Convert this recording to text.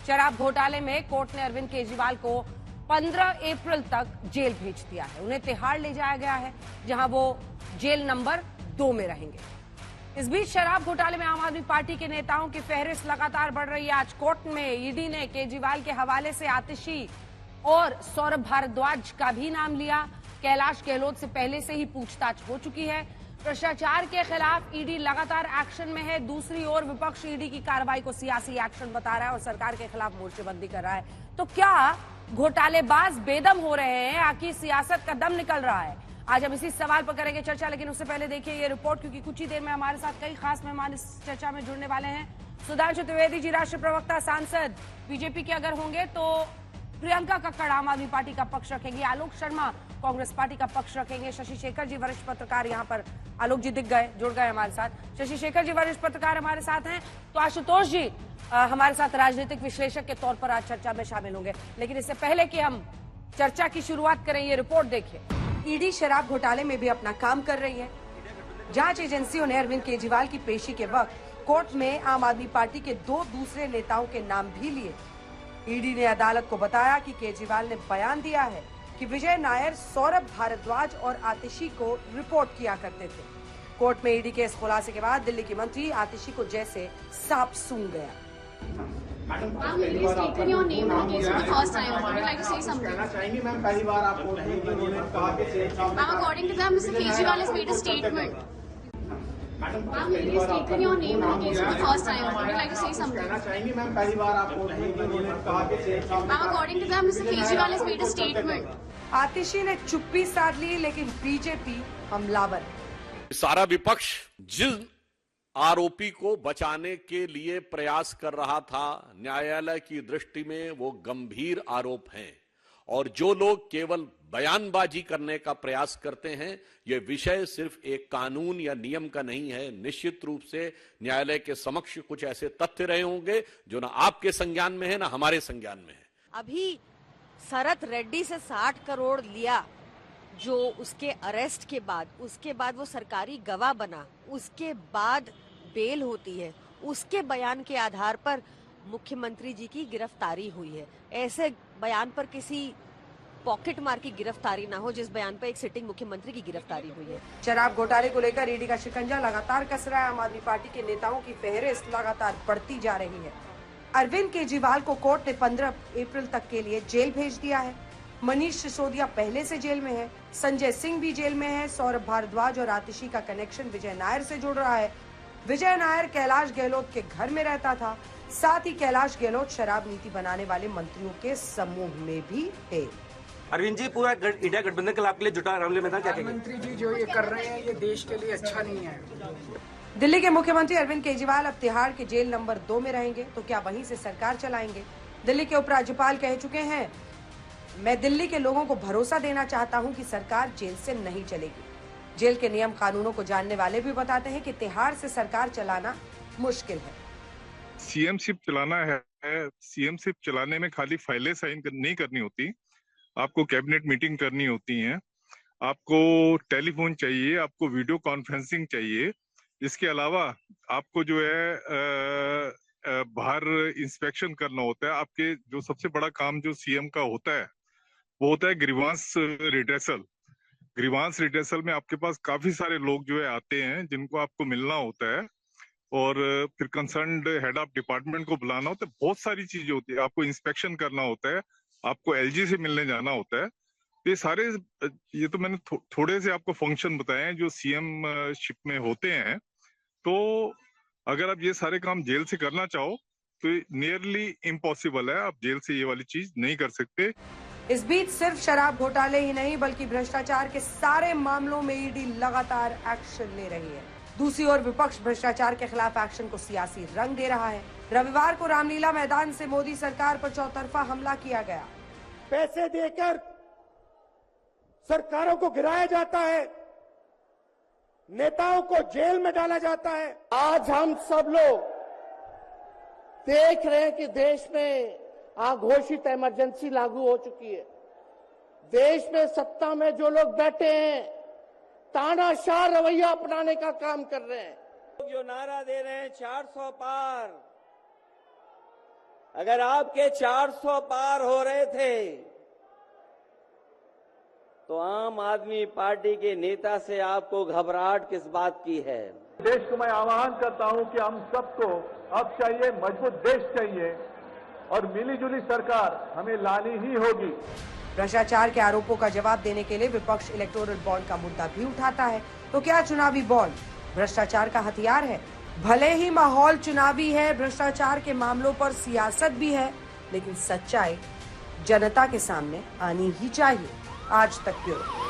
शराब घोटाले में कोर्ट ने अरविंद केजरीवाल को 15 अप्रैल तक जेल भेज दिया है। उन्हें तिहाड़ ले जाया गया है, जहां वो जेल नंबर 2 में रहेंगे। इस बीच शराब घोटाले में आम आदमी पार्टी के नेताओं की फहरिस्त लगातार बढ़ रही है। आज कोर्ट में ईडी ने केजरीवाल के हवाले से आतिशी और सौरभ भारद्वाज का भी नाम लिया। कैलाश गहलोत से पहले से ही पूछताछ हो चुकी है। भ्रष्टाचार के खिलाफ ईडी लगातार एक्शन में है। दूसरी ओर विपक्ष ईडी की कार्रवाई को सियासी एक्शन बता रहा है और सरकार के खिलाफ मोर्चेबंदी कर रहा है। तो क्या घोटालेबाज बेदम हो रहे हैं, आखिर सियासत का दम निकल रहा है? आज हम इसी सवाल पर करेंगे चर्चा, लेकिन उससे पहले देखिए ये रिपोर्ट, क्योंकि कुछ ही देर में हमारे साथ कई खास मेहमान इस चर्चा में जुड़ने वाले हैं। सुधांशु त्रिवेदी जी, राष्ट्रीय प्रवक्ता, सांसद बीजेपी के अगर होंगे तो प्रियंका कक्कड़ आम आदमी पार्टी का पक्ष रखेंगे, आलोक शर्मा कांग्रेस पार्टी का पक्ष रखेंगे, शशि शेखर जी वरिष्ठ पत्रकार, यहाँ पर आलोक जी दिख गए, जुड़ गए हमारे साथ। शशि शेखर जी वरिष्ठ पत्रकार हमारे साथ हैं, तो आशुतोष जी हमारे साथ राजनीतिक विश्लेषक के तौर पर आज चर्चा में शामिल होंगे। लेकिन इससे पहले कि हम चर्चा की शुरुआत करें, ये रिपोर्ट देखिए। ईडी शराब घोटाले में भी अपना काम कर रही है। जांच एजेंसियों ने अरविंद केजरीवाल की पेशी के वक्त कोर्ट में आम आदमी पार्टी के 2 दूसरे नेताओं के नाम भी लिए। ईडी ने अदालत को बताया कि केजरीवाल ने बयान दिया है कि विजय नायर, सौरभ भारद्वाज और आतिशी को रिपोर्ट किया करते थे। कोर्ट में ईडी के इस खुलासे के बाद दिल्ली की मंत्री आतिशी को जैसे सांप सूंघ गया। मैम, पहली बार आपको name case for the first time, would you like to say something? कहना चाहेंगे मैम, पहली बार आपको उन्होंने कहा कि ma'am, according to them mister Kejriwal has made a statement. Ma'am, पहली बार आपको name case for the first time, would you like to say something? कहना चाहेंगे मैम, पहली बार आपको उन्होंने कहा कि ma'am, according to them mister Kejriwal has made a statement. आतिशी ने चुप्पी साध ली, लेकिन बीजेपी हमलावर। सारा विपक्ष जिस आरोपी को बचाने के लिए प्रयास कर रहा था, न्यायालय की दृष्टि में वो गंभीर आरोप हैं। और जो लोग केवल बयानबाजी करने का प्रयास करते हैं, ये विषय सिर्फ एक कानून या नियम का नहीं है। निश्चित रूप से न्यायालय के समक्ष कुछ ऐसे तथ्य रहे होंगे जो ना आपके संज्ञान में है, ना हमारे संज्ञान में है। अभी शरत रेड्डी से 60 करोड़ लिया, जो उसके अरेस्ट के बाद, उसके बाद वो सरकारी गवाह बना, उसके बाद बेल होती है, उसके बयान के आधार पर मुख्यमंत्री जी की गिरफ्तारी हुई है। ऐसे बयान पर किसी पॉकेट मार की गिरफ्तारी ना हो जिस बयान पर एक सिटिंग मुख्यमंत्री की गिरफ्तारी हुई है। शराब घोटाले को लेकर ईडी का शिकंजा लगातार कस रहा है। आम आदमी पार्टी के नेताओं की फहरिस्त लगातार बढ़ती जा रही है। अरविंद केजरीवाल को कोर्ट ने 15 अप्रैल तक के लिए जेल भेज दिया है। मनीष सिसोदिया पहले से जेल में है, संजय सिंह भी जेल में है। सौरभ भारद्वाज और आतिशी का कनेक्शन विजय नायर से जुड़ रहा है। विजय नायर कैलाश गहलोत के घर में रहता था, साथ ही कैलाश गहलोत शराब नीति बनाने वाले मंत्रियों के समूह में भी है। अरविंद जी, पूरा इंडिया गठबंधन के लाभ के लिए जुटा मामले में था, क्या कहेंगे? मंत्री जी जो ये कर रहे हैं, ये देश के लिए अच्छा नहीं है। दिल्ली के मुख्यमंत्री अरविंद केजरीवाल अब तिहाड़ के जेल नंबर 2 में रहेंगे, तो क्या वहीं से सरकार चलाएंगे? दिल्ली के उपराज्यपाल कह चुके हैं, मैं दिल्ली के लोगों को भरोसा देना चाहता हूं कि सरकार जेल से नहीं चलेगी। जेल के नियम कानूनों को जानने वाले भी बताते हैं कि तिहाड़ से सरकार चलाना मुश्किल है। सीएमशिप चलाना है, सीएमशिप चलाने में खाली फाइलें साइन नहीं करनी होती, आपको कैबिनेट मीटिंग करनी होती है, आपको टेलीफोन चाहिए, आपको वीडियो कॉन्फ्रेंसिंग चाहिए। इसके अलावा आपको जो है बाहर इंस्पेक्शन करना होता है। आपके जो सबसे बड़ा काम जो सीएम का होता है वो होता है ग्रीवांस रिड्रेसल। ग्रीवांस रिड्रेसल में आपके पास काफी सारे लोग जो है आते हैं जिनको आपको मिलना होता है, और फिर कंसर्न्ड हेड ऑफ डिपार्टमेंट को बुलाना होता है। बहुत सारी चीजें होती है, आपको इंस्पेक्शन करना होता है, आपको एलजी से मिलने जाना होता है। ये सारे, ये तो मैंने थोड़े से आपको फंक्शन बताए हैं जो सीएम शिप में होते हैं। तो अगर आप ये सारे काम जेल से करना चाहो तो नियरली इम्पॉसिबल है, आप जेल से ये वाली चीज नहीं कर सकते। इस बीच सिर्फ शराब घोटाले ही नहीं बल्कि भ्रष्टाचार के सारे मामलों में ईडी लगातार एक्शन ले रही है। दूसरी ओर विपक्ष भ्रष्टाचार के खिलाफ एक्शन को सियासी रंग दे रहा है। रविवार को रामलीला मैदान से मोदी सरकार पर चौतरफा हमला किया गया। पैसे देकर सरकारों को गिराया जाता है, नेताओं को जेल में डाला जाता है। आज हम सब लोग देख रहे हैं कि देश में अघोषित इमरजेंसी लागू हो चुकी है। देश में सत्ता में जो लोग बैठे हैं तानाशाह रवैया अपनाने का काम कर रहे हैं। जो नारा दे रहे हैं 400 पार, अगर आपके 400 पार हो रहे थे तो आम आदमी पार्टी के नेता से आपको घबराहट किस बात की है? देश को मैं आह्वान करता हूं कि हम सबको अब चाहिए, मजबूत देश चाहिए और मिलीजुली सरकार हमें लानी ही होगी। भ्रष्टाचार के आरोपों का जवाब देने के लिए विपक्ष इलेक्टोरल बॉन्ड का मुद्दा भी उठाता है। तो क्या चुनावी बॉन्ड भ्रष्टाचार का हथियार है? भले ही माहौल चुनावी है, भ्रष्टाचार के मामलों पर सियासत भी है, लेकिन सच्चाई जनता के सामने आनी ही चाहिए। आज तक ब्यूरो।